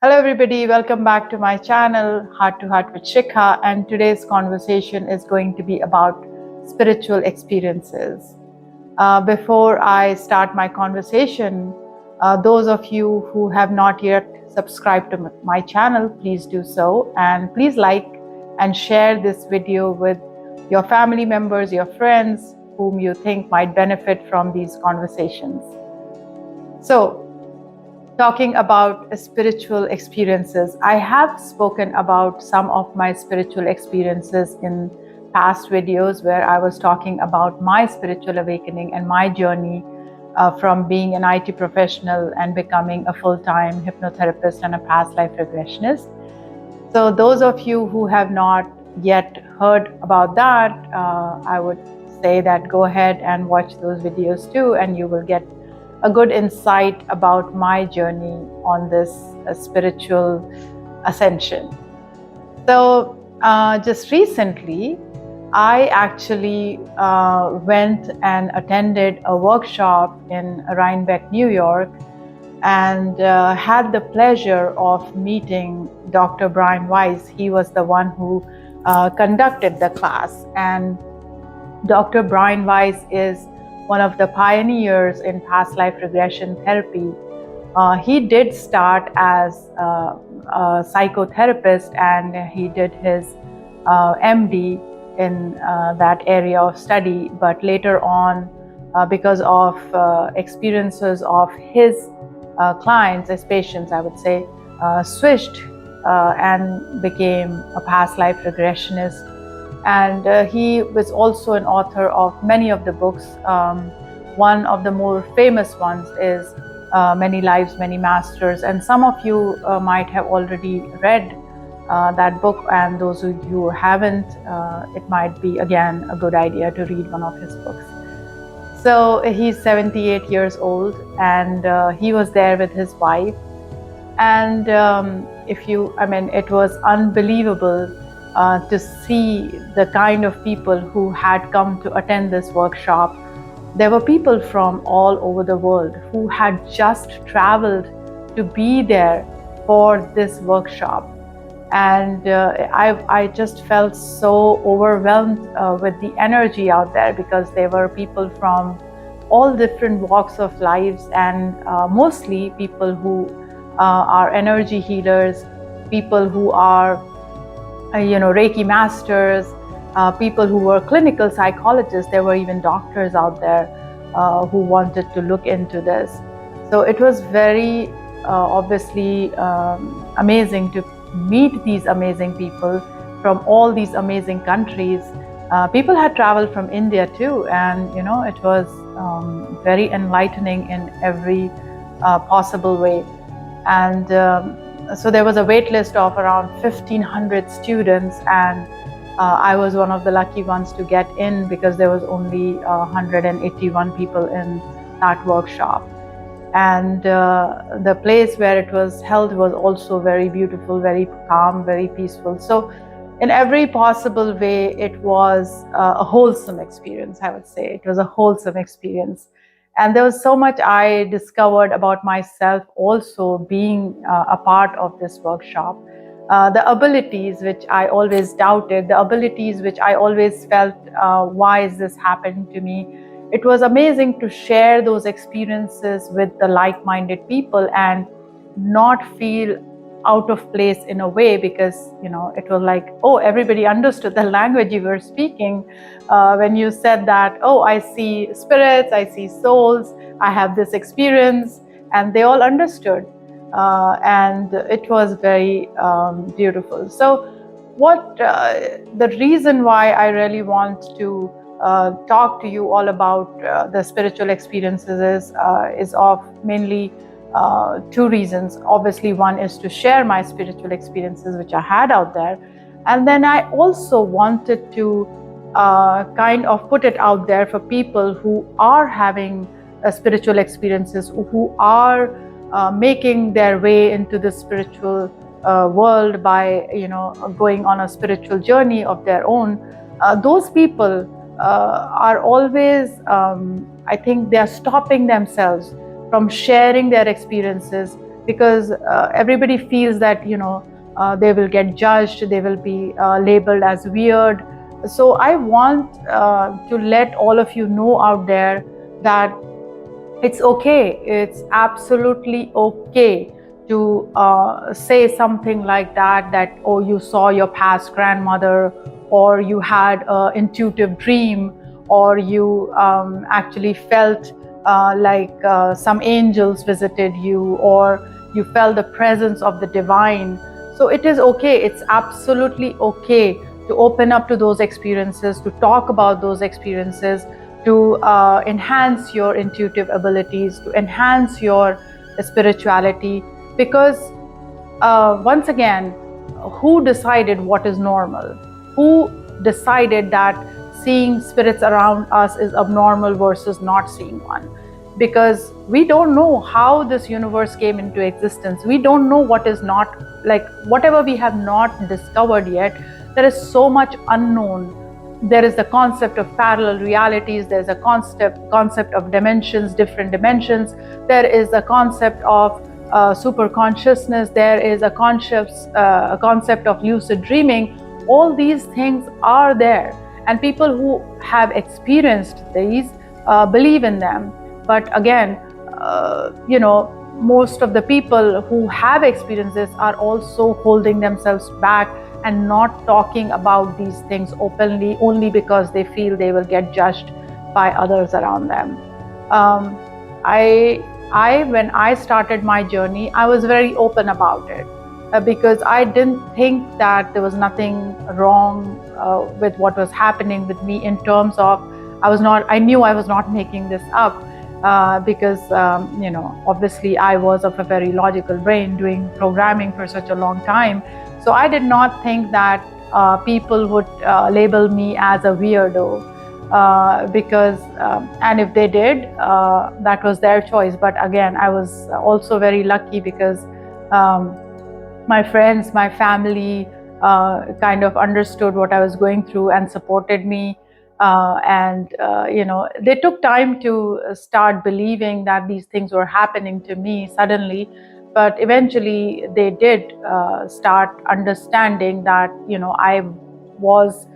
Hello everybody, welcome back to my channel Heart to Heart with Shikha, and today's conversation is going to be about spiritual experiences. Before I start my conversation, those of you who have not yet subscribed to my channel, please do so, and please like and share this video with your family members, your friends, whom you think might benefit from these conversations. So, talking about spiritual experiences, I have spoken about some of my spiritual experiences in past videos where I was talking about my spiritual awakening and my journey from being an IT professional and becoming a full-time hypnotherapist and a past life regressionist. So those of you who have not yet heard about that, I would say that go ahead and watch those videos too, and you will get a good insight about my journey on this spiritual ascension. So just recently, I actually went and attended a workshop in Rhinebeck, New York, and had the pleasure of meeting Dr. Brian Weiss. He was the one who conducted the class, and Dr. Brian Weiss is one of the pioneers in past life regression therapy. He did start as a psychotherapist, and he did his MD in that area of study, but later on, because of experiences of his clients, as patients, I would say, switched and became a past life regressionist. And he was also an author of many of the books. One of the more famous ones is Many Lives, Many Masters. And some of you might have already read that book, and those of you who haven't, it might be again a good idea to read one of his books. So he's 78 years old, and he was there with his wife. And it was unbelievable to see the kind of people who had come to attend this workshop. There were people from all over the world who had just traveled to be there for this workshop. And I just felt so overwhelmed with the energy out there, because there were people from all different walks of lives, and mostly people who are energy healers, people who are Reiki masters, people who were clinical psychologists. There were even doctors out there who wanted to look into this. So it was very obviously amazing to meet these amazing people from all these amazing countries. People had traveled from India too, and it was very enlightening in every possible way. And so there was a wait list of around 1,500 students, and I was one of the lucky ones to get in, because there was only 181 people in that workshop. And the place where it was held was also very beautiful, very calm, very peaceful. So in every possible way, it was a wholesome experience, I would say. It was a wholesome experience. And there was so much I discovered about myself also being a part of this workshop. The abilities which I always doubted, the abilities which I always felt, why is this happening to me? It was amazing to share those experiences with the like-minded people and not feel out of place in a way, because it was like, oh, everybody understood the language you were speaking when you said that, oh, I see spirits, I see souls, I have this experience, and they all understood, and it was very beautiful. So what the reason why I really want to talk to you all about the spiritual experiences is of mainly two reasons. Obviously, one is to share my spiritual experiences which I had out there, and then I also wanted to kind of put it out there for people who are having spiritual experiences, who are making their way into the spiritual world by going on a spiritual journey of their own. Those people are always, I think they are stopping themselves from sharing their experiences because everybody feels that they will get judged, they will be labeled as weird. So I want to let all of you know out there that it's okay, it's absolutely okay to say something like that oh, you saw your past grandmother, or you had an intuitive dream, or you actually felt like some angels visited you, or you felt the presence of the divine. So it is okay, it's absolutely okay to open up to those experiences, to talk about those experiences, to enhance your intuitive abilities, to enhance your spirituality. Because once again, who decided what is normal? Who decided that seeing spirits around us is abnormal versus not seeing one? Because we don't know how this universe came into existence. We don't know what is not, like, whatever we have not discovered yet, there is so much unknown. There is the concept of parallel realities, there's a concept of dimensions, different dimensions, there is a concept of super consciousness, there is a concept of lucid dreaming. All these things are there, and people who have experienced these believe in them. But again, most of the people who have experienced this are also holding themselves back and not talking about these things openly, only because they feel they will get judged by others around them. When I started my journey, I was very open about it because I didn't think that there was nothing wrong with what was happening with me, in terms of I knew I was not making this up. Because obviously I was of a very logical brain, doing programming for such a long time. So I did not think that people would label me as a weirdo, because and if they did, that was their choice. But again, I was also very lucky because my friends, my family kind of understood what I was going through and supported me. They took time to start believing that these things were happening to me suddenly, but eventually they did start understanding that I was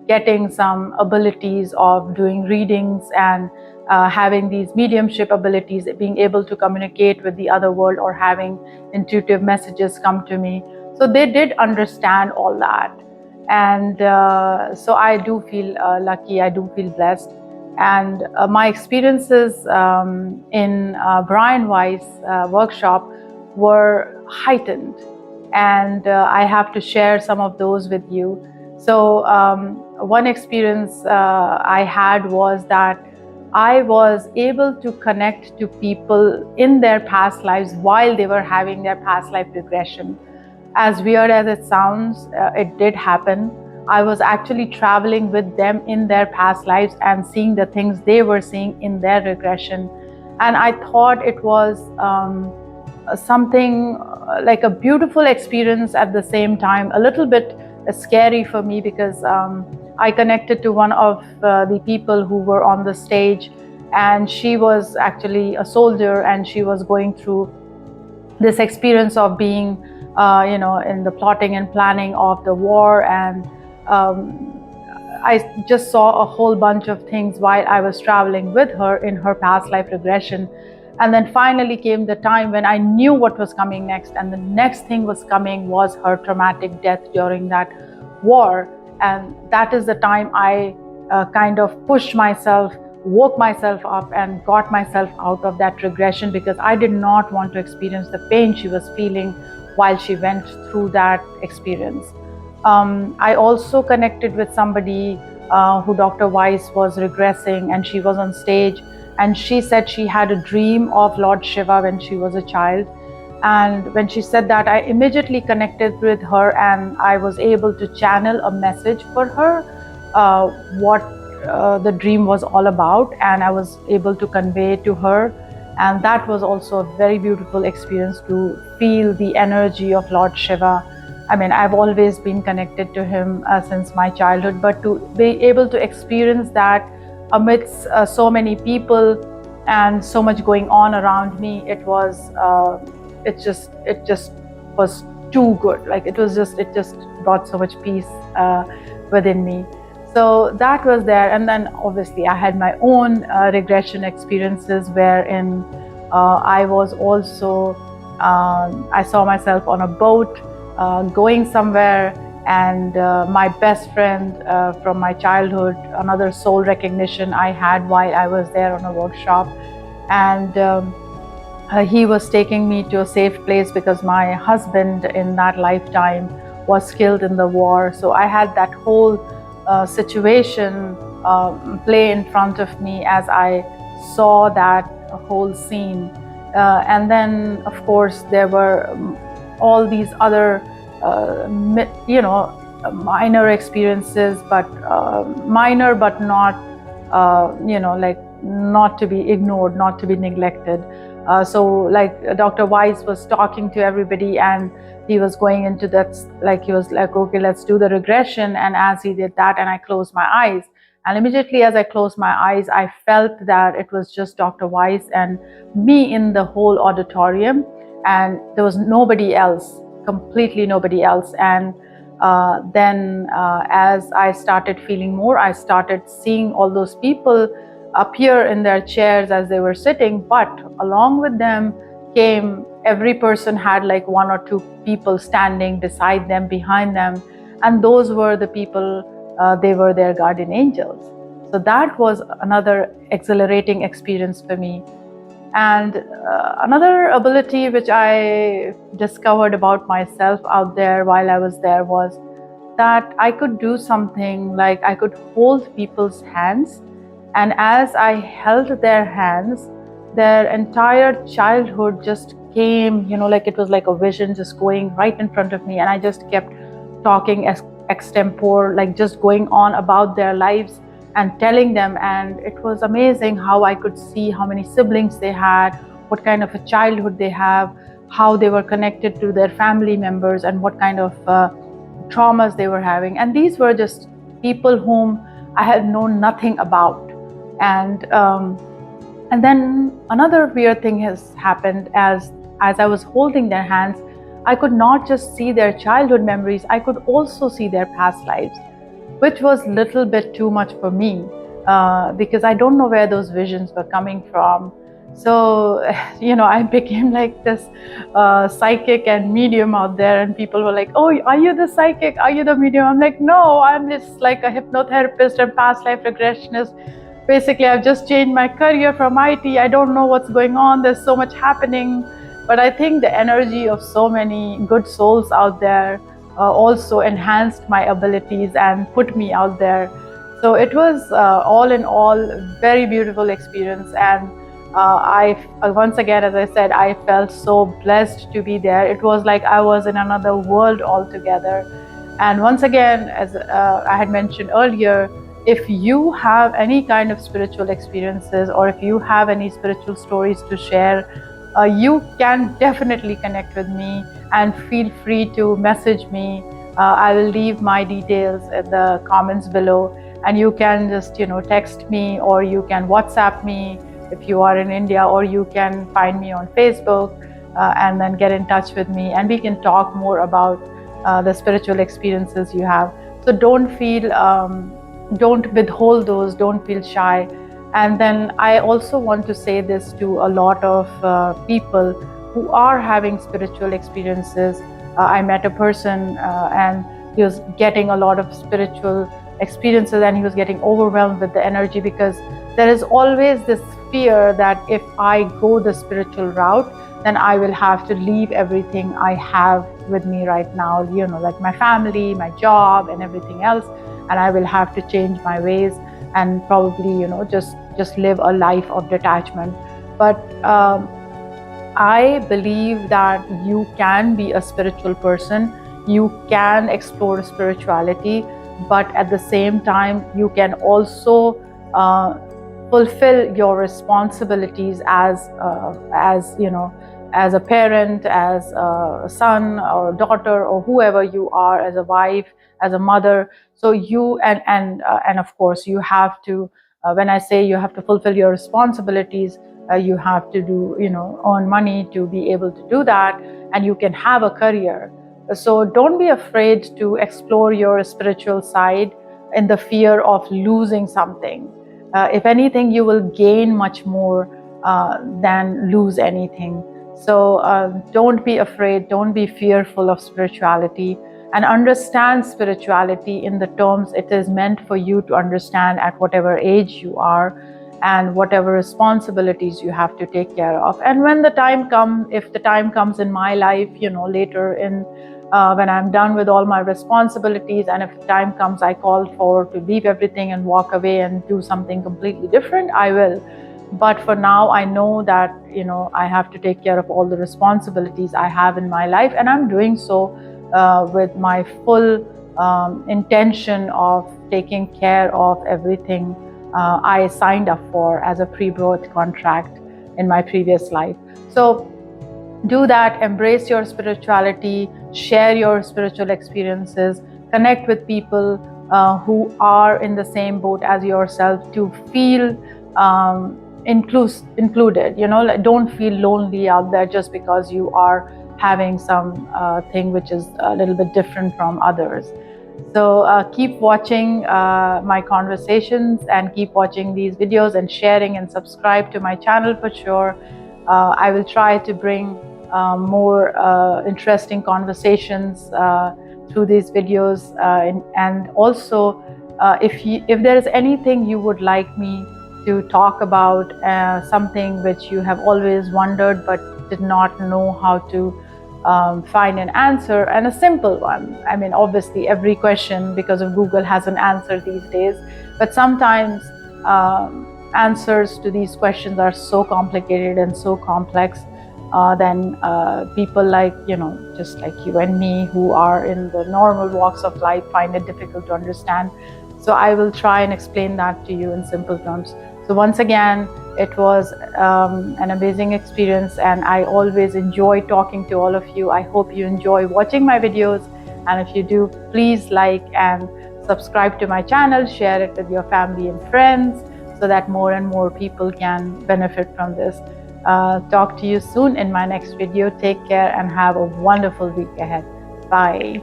getting some abilities of doing readings and having these mediumship abilities, being able to communicate with the other world, or having intuitive messages come to me. So they did understand all that. And so I do feel lucky, I do feel blessed. And my experiences in Brian Weiss workshop were heightened. And I have to share some of those with you. So one experience I had was that I was able to connect to people in their past lives while they were having their past life regression. As weird as it sounds, it did happen. I was actually traveling with them in their past lives and seeing the things they were seeing in their regression. And I thought it was something like a beautiful experience, at the same time a little bit scary for me, because I connected to one of the people who were on the stage, and she was actually a soldier, and she was going through this experience of being in the plotting and planning of the war. And I just saw a whole bunch of things while I was traveling with her in her past life regression. And then finally came the time when I knew what was coming next, and the next thing was coming was her traumatic death during that war. And that is the time I kind of pushed myself, woke myself up, and got myself out of that regression, because I did not want to experience the pain she was feeling while she went through that experience. I also connected with somebody who Dr. Weiss was regressing, and she was on stage, and she said she had a dream of Lord Shiva when she was a child. And when she said that, I immediately connected with her, and I was able to channel a message for her, what the dream was all about, and I was able to convey it to her. And that was also a very beautiful experience, to feel the energy of Lord Shiva. I mean, I've always been connected to him since my childhood, but to be able to experience that amidst so many people and so much going on around me, it was it just was too good. Like it just brought so much peace within me. So that was there. And then obviously I had my own regression experiences wherein I was also I saw myself on a boat going somewhere, and my best friend from my childhood, another soul recognition I had while I was there on a workshop, and he was taking me to a safe place because my husband in that lifetime was killed in the war. So I had that whole situation play in front of me as I saw that whole scene. And then, of course, there were all these other, minor experiences, but minor, but not, like not to be ignored, not to be neglected. So like Dr. Weiss was talking to everybody, and he was going into that, like he was like, okay, let's do the regression. And as he did that, and I closed my eyes, and immediately as I closed my eyes, I felt that it was just Dr. Weiss and me in the whole auditorium, and there was nobody else, completely nobody else. And then as I started feeling more, I started seeing all those people appear in their chairs as they were sitting, but along with them came, every person had like one or two people standing beside them, behind them, and those were the people, they were their guardian angels. So that was another exhilarating experience for me. And another ability which I discovered about myself out there while I was there was that I could do something like I could hold people's hands, and as I held their hands, their entire childhood just came, like it was like a vision just going right in front of me, and I just kept talking extempore, like just going on about their lives and telling them. And it was amazing how I could see how many siblings they had, what kind of a childhood they have, how they were connected to their family members, and what kind of traumas they were having. And these were just people whom I had known nothing about. And then another weird thing has happened. As I was holding their hands, I could not just see their childhood memories, I could also see their past lives, which was a little bit too much for me because I don't know where those visions were coming from. So, I became like this psychic and medium out there, and people were like, oh, are you the psychic? Are you the medium? I'm like, no, I'm just like a hypnotherapist and past life regressionist. Basically, I've just changed my career from IT. I don't know what's going on. There's so much happening. But I think the energy of so many good souls out there also enhanced my abilities and put me out there. So it was all in all very beautiful experience. And once again, as I said, I felt so blessed to be there. It was like I was in another world altogether. And once again, as I had mentioned earlier, if you have any kind of spiritual experiences, or if you have any spiritual stories to share, you can definitely connect with me, and feel free to message me. I will leave my details in the comments below, and you can just text me, or you can WhatsApp me if you are in India, or you can find me on Facebook and then get in touch with me, and we can talk more about the spiritual experiences you have. So don't withhold those, don't feel shy. And then I also want to say this to a lot of people who are having spiritual experiences. I met a person and he was getting a lot of spiritual experiences, and he was getting overwhelmed with the energy, because there is always this fear that if I go the spiritual route, then I will have to leave everything I have with me right now, like my family, my job, and everything else. And I will have to change my ways and probably, just live a life of detachment. But I believe that you can be a spiritual person, you can explore spirituality, but at the same time, you can also fulfill your responsibilities as a parent, as a son or daughter, or whoever you are, as a wife, as a mother. So you and of course you have to, when I say you have to fulfill your responsibilities, You have to do, earn money to be able to do that, and you can have a career. So don't be afraid to explore your spiritual side in the fear of losing something. If anything, you will gain much more than lose anything. So don't be afraid, don't be fearful of spirituality, and understand spirituality in the terms it is meant for you to understand at whatever age you are, and whatever responsibilities you have to take care of. And when the time comes, if the time comes in my life, later in when I'm done with all my responsibilities, and if the time comes I call for to leave everything and walk away and do something completely different, I will. But for now, I know that I have to take care of all the responsibilities I have in my life, and I'm doing so with my full intention of taking care of everything I signed up for as a pre-birth contract in my previous life. So do that, embrace your spirituality, share your spiritual experiences, connect with people who are in the same boat as yourself, to feel included. Don't feel lonely out there just because you are having some thing which is a little bit different from others. So keep watching my conversations, and keep watching these videos and sharing, and subscribe to my channel for sure. I will try to bring more interesting conversations through these videos, and also if there is anything you would like me to talk about, something which you have always wondered but did not know how to find an answer, and a simple one. I mean, obviously every question, because of Google, has an answer these days, but sometimes answers to these questions are so complicated and so complex, then people like, just like you and me, who are in the normal walks of life, find it difficult to understand. So I will try and explain that to you in simple terms. So once again, it was an amazing experience, and I always enjoy talking to all of you. I hope you enjoy watching my videos, and if you do, please like and subscribe to my channel, share it with your family and friends, so that more and more people can benefit from this. Talk to you soon in my next video. Take care and have a wonderful week ahead. Bye.